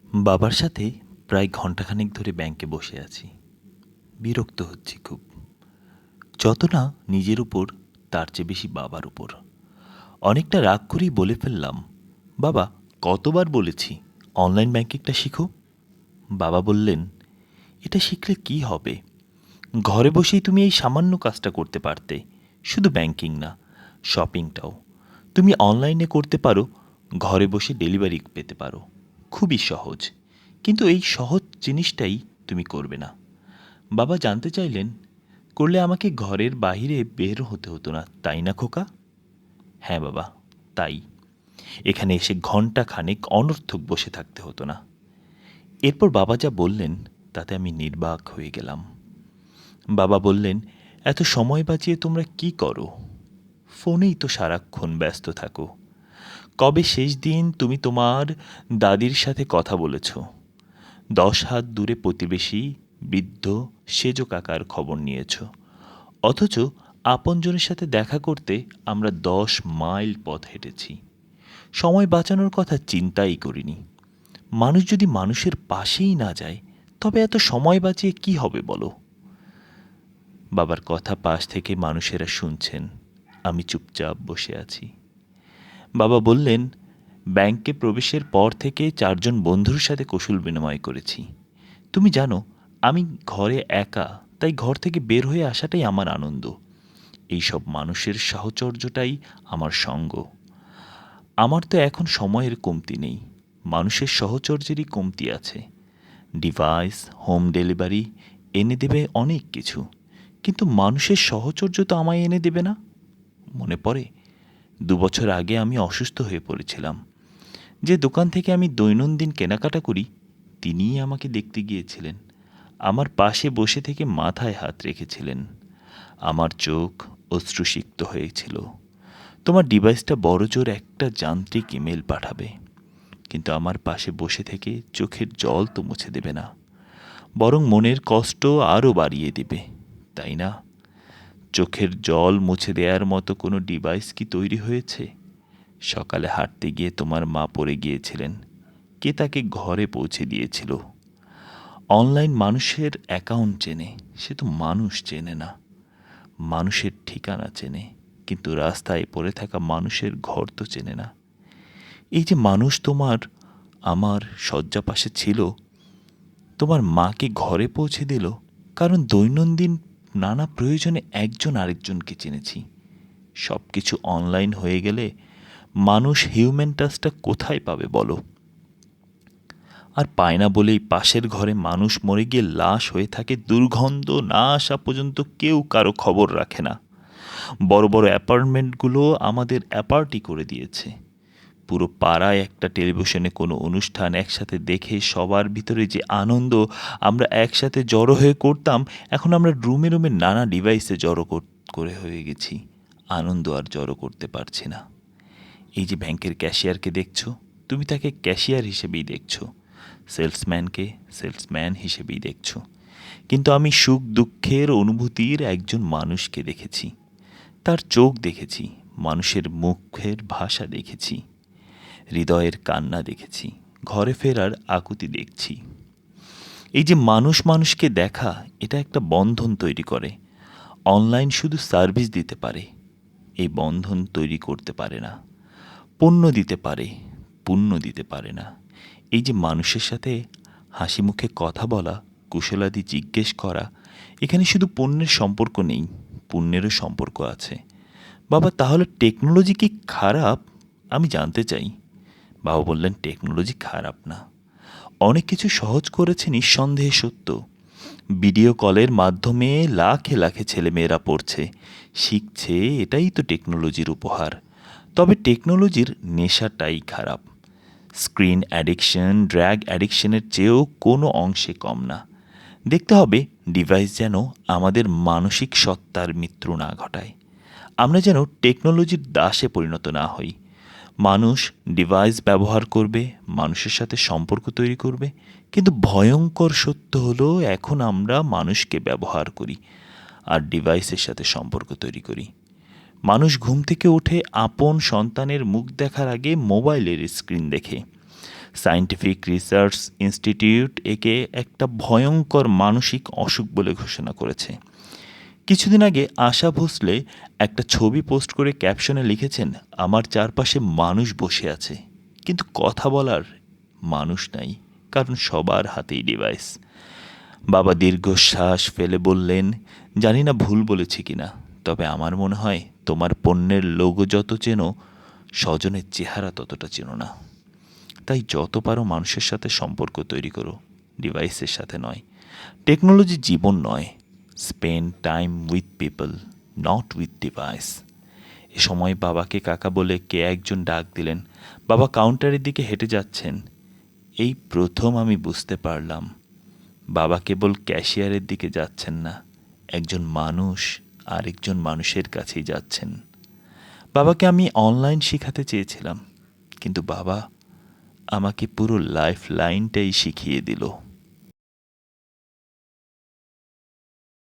বাবার সাথে প্রায় ঘণ্টাখানেক ধরে ব্যাংকে বসে আছি। বিরক্ত হচ্ছি খুব। যত না নিজের উপর, তার চেয়ে বেশি বাবার উপর। অনেকটা রাগ করেই বলে ফেললাম, বাবা, কতবার বলেছি অনলাইন ব্যাংকিংটা শিখো। বাবা বললেন, এটা শিখলে কি হবে? ঘরে বসেই তুমি এই সামান্য কাজটা করতে পারতে। শুধু ব্যাংকিং না, শপিংটাও তুমি অনলাইনে করতে পারো। ঘরে বসে ডেলিভারি পেতে পারো। খুবই সহজ। কিন্তু এই সহজ জিনিসটাই তুমি করবে না। বাবা জানতে চাইলেন, করলে আমাকে ঘরের বাইরে বের হতে হতো না, তাই না খোকা? হ্যাঁ বাবা, তাই। এখানে এসে ঘন্টা খানেক অনর্থক বসে থাকতে হতো না। এরপর বাবা যা বললেন তাতে আমি নির্বাক হয়ে গেলাম। বাবা বললেন, এত সময় বাঁচিয়ে তোমরা কি করো? ফোনেই তো সারাক্ষণ ব্যস্ত থাকো। কবে শেষ দিন তুমি তোমার দাদির সাথে কথা বলেছ? 10 হাত দূরে প্রতিবেশী বৃদ্ধ সেজ কাকার খবর নিয়েছ। অথচ আপনজনের সাথে দেখা করতে আমরা 10 মাইল পথ হেঁটেছি। সময় বাঁচানোর কথা চিন্তাই করিনি। মানুষ যদি মানুষের পাশেই না যায়, তবে এত সময় বাঁচিয়ে কি হবে বলো? বাবার কথা পাশ থেকে মানুষেরা শুনছেন। আমি চুপচাপ বসে আছি। বাবা বললেন, ব্যাংকে প্রবেশের পর থেকে 4 জন বন্ধুর সাথে কুশল বিনিময় করেছি। তুমি জানো, আমি ঘরে একা, তাই ঘর থেকে বের হয়ে আসাটাই আমার আনন্দ। এইসব মানুষের সাহচর্যটাই আমার সঙ্গ। আমার তো এখন সময়ের কমতি নেই, মানুষের সাহচর্যেরই কমতি আছে। ডিভাইস, হোম ডেলিভারি এনে দেবে অনেক কিছু, কিন্তু মানুষের সাহচর্য তো আমায় এনে দেবে না। মনে পড়ে 2 বছর আগে আমি অসুস্থ হয়ে পড়েছিলাম। যে দোকান থেকে আমি দৈনন্দিন কেনাকাটা করি, তিনিই আমাকে দেখতে গিয়েছিলেন। আমার পাশে বসে থেকে মাথায় হাত রেখেছিলেন। আমার চোখ অশ্রুসিক্ত হয়েছিল। তোমার ডিভাইসটা বড়জোর একটা যান্ত্রিক ইমেল পাঠাবে, কিন্তু আমার পাশে বসে থেকে চোখের জল তো মুছে দেবে না, বরং মনের কষ্ট আরও বাড়িয়ে দেবে, তাই না? চোখের জল মুছে দেওয়ার মতো কোনো ডিভাইস কি তৈরি হয়েছে? সকালে হাঁটতে গিয়ে তোমার মা পড়ে গিয়েছিলেন, কে তাকে ঘরে পৌঁছে দিয়েছিল? অনলাইন মানুষের অ্যাকাউন্ট চেনে, সে তো মানুষ চেনে না। মানুষের ঠিকানা চেনে, কিন্তু রাস্তায় পড়ে থাকা মানুষের ঘর তো চেনে না। এই যে মানুষ তোমার আমার শয্যা পাশে ছিল, তোমার মাকে ঘরে পৌঁছে দিল, কারণ দৈনন্দিন নানা প্রয়োজনে একজন আরেকজনকে চিনেছি। সব কিছু অনলাইন হয়ে গেলে মানুষ হিউম্যান টাচটা কোথায় পাবে বলো? আর পায় না বলেই পাশের ঘরে মানুষ মরে গিয়ে লাশ হয়ে থাকে, দুর্গন্ধ না আসা পর্যন্ত কেউ কারো খবর রাখে না। বড় বড় অ্যাপার্টমেন্টগুলো আমাদের অ্যাপার্টি করে দিয়েছে। পুরো পাড়ায় একটা টেলিভিশনে কোনো অনুষ্ঠান একসাথে দেখে সবার ভিতরে যে আনন্দ আমরা একসাথে জড়ো হয়ে করতাম, এখন আমরা রুমে রুমে নানা ডিভাইসে জড়ো করে হয়ে গেছি। আনন্দ আর জড়ো করতে পারছি না। এই যে ব্যাংকের ক্যাশিয়ারকে দেখছো, তুমি তাকে ক্যাশিয়ার হিসেবেই দেখছো, সেলসম্যানকে সেলসম্যান হিসেবেই দেখছো। কিন্তু আমি সুখ দুঃখের অনুভূতির একজন মানুষকে দেখেছি। তার চোখ দেখেছি, মানুষের মুখের ভাষা দেখেছি, হৃদয়ের কান্না দেখেছি, ঘরে ফেরার আকুতি দেখছি। এই যে মানুষ মানুষকে দেখা, এটা একটা বন্ধন তৈরি করে। অনলাইন শুধু সার্ভিস দিতে পারে, এই বন্ধন তৈরি করতে পারে না। পণ্য দিতে পারে, পুণ্য দিতে পারে না। এই যে মানুষের সাথে হাসি মুখে কথা বলা, কুশলাদি জিজ্ঞেস করা, এখানে শুধু পণ্যের সম্পর্ক নেই, পুণ্যেরও সম্পর্ক আছে। বাবা, তাহলে টেকনোলজি কি খারাপ? আমি জানতে চাই। বাবা বললেন, টেকনোলজি খারাপ না। অনেক কিছু সহজ করেছে, নিঃসন্দেহে সত্য। ভিডিও কলের মাধ্যমে লাখে লাখে ছেলেমেয়েরা পড়ছে, শিখছে, এটাই তো টেকনোলজির উপহার। তবে টেকনোলজির নেশাটাই খারাপ। স্ক্রিন অ্যাডিকশন ড্র্যাগ অ্যাডিকশনের চেয়েও কোনো অংশে কম না। দেখতে হবে ডিভাইস যেন আমাদের মানসিক সত্তার মৃত্যু না ঘটায়। আমরা যেন টেকনোলজির দাসে পরিণত না হই। মানুষ ডিভাইস ব্যবহার করবে, মানুষের সাথে সম্পর্ক তৈরি করবে, কিন্তু ভয়ঙ্কর সত্য হলো এখন আমরা মানুষকে ব্যবহার করি আর ডিভাইসের সাথে সম্পর্ক তৈরি করি। মানুষ ঘুম থেকে উঠে আপন সন্তানের মুখ দেখার আগে মোবাইলের স্ক্রিন দেখে। সায়েন্টিফিক রিসার্চ ইনস্টিটিউট একে একটা ভয়ঙ্কর মানসিক অসুখ বলে ঘোষণা করেছে। কিছুদিন আগে আশা ভোসলে একটা ছবি পোস্ট করে ক্যাপশনে লিখেছেন, আমার চারপাশে মানুষ বসে আছে কিন্তু কথা বলার মানুষ নাই, কারণ সবার হাতেই ডিভাইস। বাবা দীর্ঘশ্বাস ফেলে বললেন, জানি না ভুল বলেছি কিনা, তবে আমার মনে হয় তোমার পণ্যের লোগো যত চেনো, স্বজনের চেহারা ততটা চেনো না। তাই যত পারো মানুষের সাথে সম্পর্ক তৈরি করো, ডিভাইসের সাথে নয়। টেকনোলজি জীবন নয়, spend time with people, not with device. এ সময় বাবাকে কাকা বলে কে একজন ডাক দিলেন। বাবা কাউন্টারের দিকে হেঁটে যাচ্ছেন। এই প্রথম আমি বুঝতে পারলাম, বাবা কেবল ক্যাশিয়ারের দিকে যাচ্ছেন না, একজন মানুষ আরেকজন মানুষের কাছেই যাচ্ছেন। বাবাকে আমি অনলাইন শেখাতে চেয়েছিলাম, কিন্তু বাবা আমাকে পুরো লাইফ লাইনটাই শিখিয়ে দিল।